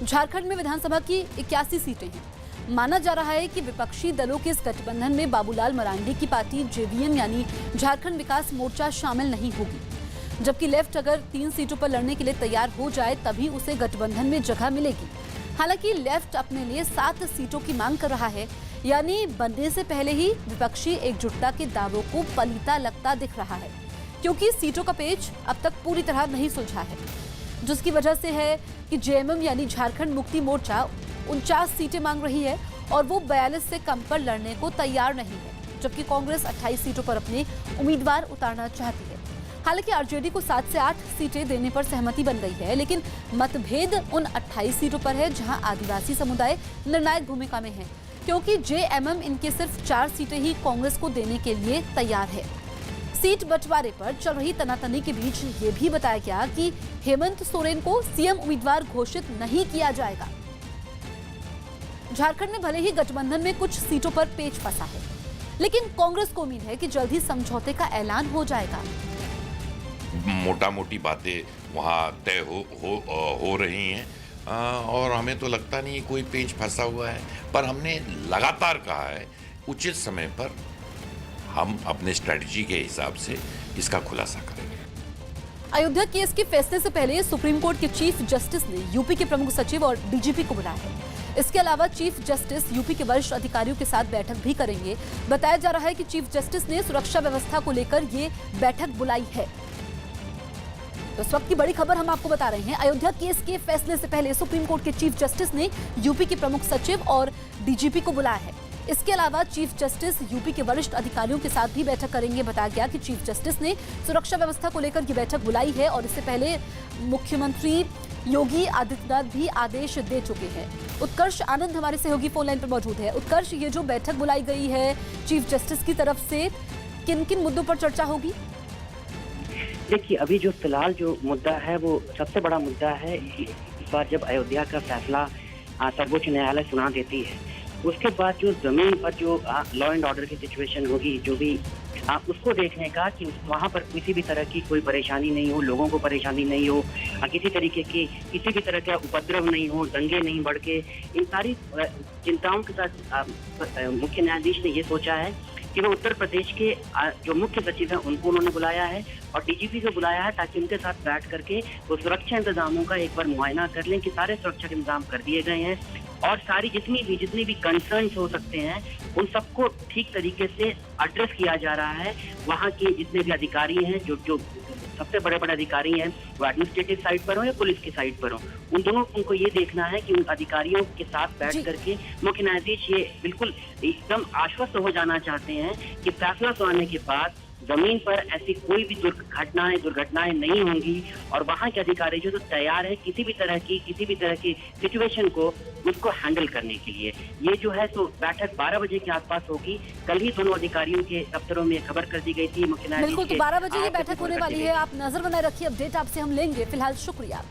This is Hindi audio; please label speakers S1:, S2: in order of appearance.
S1: झारखंड में विधानसभा की 81 सीटें हैं। माना जा रहा है कि विपक्षी दलों के इस गठबंधन में बाबूलाल मरांडी की पार्टी जेवीएम यानी झारखंड विकास मोर्चा शामिल नहीं होगी, जबकि लेफ्ट अगर 3 सीटों पर लड़ने के लिए तैयार हो जाए तभी उसे गठबंधन में जगह मिलेगी। हालांकि लेफ्ट अपने लिए 7 सीटों की मांग कर रहा है, यानी बनने से पहले ही विपक्षी एकजुटता के दावों को पलीता लगता दिख रहा है, क्योंकि सीटों का पेच अब तक पूरी तरह नहीं सुलझा है, जिसकी वजह से है कि जेएमएम यानी झारखंड मुक्ति मोर्चा 49 सीटें मांग रही है और वो 42 से कम पर लड़ने को तैयार नहीं है, जबकि कांग्रेस 28 सीटों पर अपने उम्मीदवार उतारना चाहती है। हालांकि आरजेडी को 7 से 8 सीटें देने पर सहमति बन गई है, लेकिन मतभेद उन 28 सीटों पर है जहां आदिवासी समुदाय निर्णायक भूमिका में है, क्योंकि जेएमएम इनके सिर्फ 4 सीटें ही कांग्रेस को देने के लिए तैयार है। सीट बंटवारे पर चल रही तनातनी के बीच ये भी बताया गया कि हेमंत सोरेन को सीएम उम्मीदवार घोषित नहीं किया जाएगा। झारखंड में भले ही गठबंधन में कुछ सीटों पर पेच फंसा है, लेकिन कांग्रेस को उम्मीद है कि जल्द ही समझौते का ऐलान हो जाएगा।
S2: मोटा मोटी बातें वहाँ तय हो रही हैं और हमें तो लगता नहीं कोई पेच फंसा हुआ है, पर हमने लगातार कहा है उचित समय पर हम अपने स्ट्रेटजी के हिसाब से इसका खुलासा करेंगे।
S1: अयोध्या केस के फैसले से पहले सुप्रीम कोर्ट के चीफ जस्टिस ने यूपी के प्रमुख सचिव और डीजीपी को बुलाया है। इसके अलावा चीफ जस्टिस यूपी के वरिष्ठ अधिकारियों के साथ बैठक भी करेंगे। बताया जा रहा है कि चीफ जस्टिस ने सुरक्षा व्यवस्था को लेकर ये बैठक बुलाई है। तो इस वक्त की बड़ी खबर हम आपको बता रहे हैं। अयोध्या केस के फैसले से पहले सुप्रीम कोर्ट के चीफ जस्टिस ने यूपी के प्रमुख सचिव और डीजीपी को बुलाया है। इसके अलावा चीफ जस्टिस यूपी के वरिष्ठ अधिकारियों के साथ भी बैठक करेंगे। बताया गया कि चीफ जस्टिस ने सुरक्षा व्यवस्था को लेकर ये बैठक बुलाई है और इससे पहले मुख्यमंत्री योगी आदित्यनाथ भी आदेश दे चुके हैं। उत्कर्ष आनंद हमारे सहयोगी फोन लाइन पर मौजूद है। उत्कर्ष, ये जो बैठक बुलाई गई है चीफ जस्टिस की तरफ से, किन किन मुद्दों पर चर्चा होगी?
S3: देखिए, अभी जो फिलहाल जो मुद्दा है वो सबसे बड़ा मुद्दा है। इस बार जब अयोध्या का फैसला सर्वोच्च न्यायालय सुना देती है, उसके बाद जो जमीन पर जो लॉ एंड ऑर्डर की सिचुएशन होगी, जो भी उसको देखने का कि वहाँ पर किसी भी तरह की कोई परेशानी नहीं हो, लोगों को परेशानी नहीं हो, किसी तरीके की किसी भी तरह का उपद्रव नहीं हो, दंगे नहीं बढ़ के, इन सारी चिंताओं के साथ मुख्य न्यायाधीश ने ये सोचा है कि वो उत्तर प्रदेश के जो मुख्य सचिव हैं उनको उन्होंने बुलाया है और डीजीपी को बुलाया है ताकि उनके साथ बैठ करके वो सुरक्षा इंतजामों का एक बार मुआयना कर लें कि सारे सुरक्षा के इंतजाम कर दिए गए हैं और सारी जितनी भी कंसर्न्स हो सकते हैं उन सबको ठीक तरीके से एड्रेस किया जा रहा है। वहाँ के जितने भी अधिकारी हैं, जो सबसे बड़े अधिकारी हैं, वो एडमिनिस्ट्रेटिव साइड पर हो या पुलिस की साइड पर हो, उनको ये देखना है कि उन अधिकारियों के साथ बैठ करके मुख्य न्यायाधीश ये बिल्कुल एकदम आश्वस्त हो जाना चाहते हैं कि फैसला सुनाने के बाद जमीन पर ऐसी कोई भी दुर्घटनाएं नहीं होंगी और वहाँ के अधिकारी जो तो तैयार है किसी भी तरह की सिचुएशन को उसको हैंडल करने के लिए। ये जो है तो बैठक 12 बजे के आसपास होगी। कल ही दोनों अधिकारियों के दफ्तरों में खबर कर दी गई थी मुख्य न्यायाधीश।
S1: बिल्कुल, तो 12 बजे ये बैठक होने वाली है। आप नजर बनाए रखिए, अपडेट आपसे हम लेंगे। फिलहाल शुक्रिया।